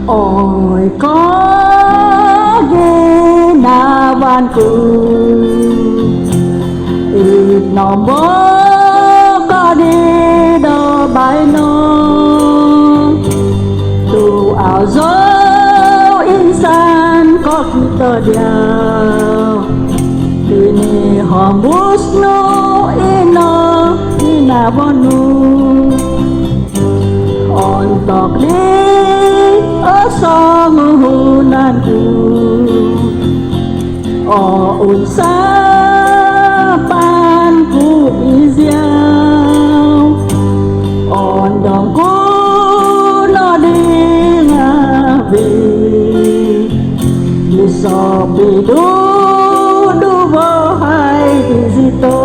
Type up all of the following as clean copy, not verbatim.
ôi có ghê na van cù ít nó bố có đi đâu bài nó tu ảo dấu insan có kita dia ini hambus no ina bonu on tok di sanguhunanku unsa panku iziau ondongku no di ngavi bisa bidu du bohai di situ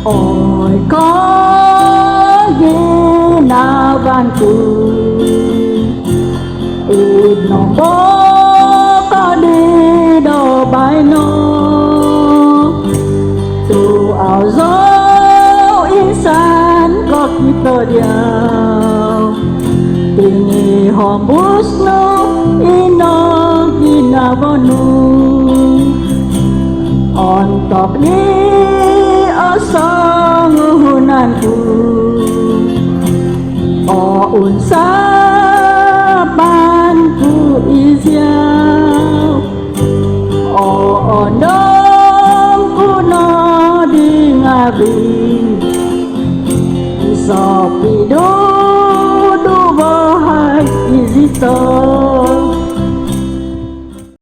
ôi có ghê na van cù ít nó bố có đi đâu bài nó tu ảo dấu insan có kita dia tinggi hambus no ina bonu on top ni sanguhunanku unsa panku iziau ondongku no di ngabi sopi du bohai izito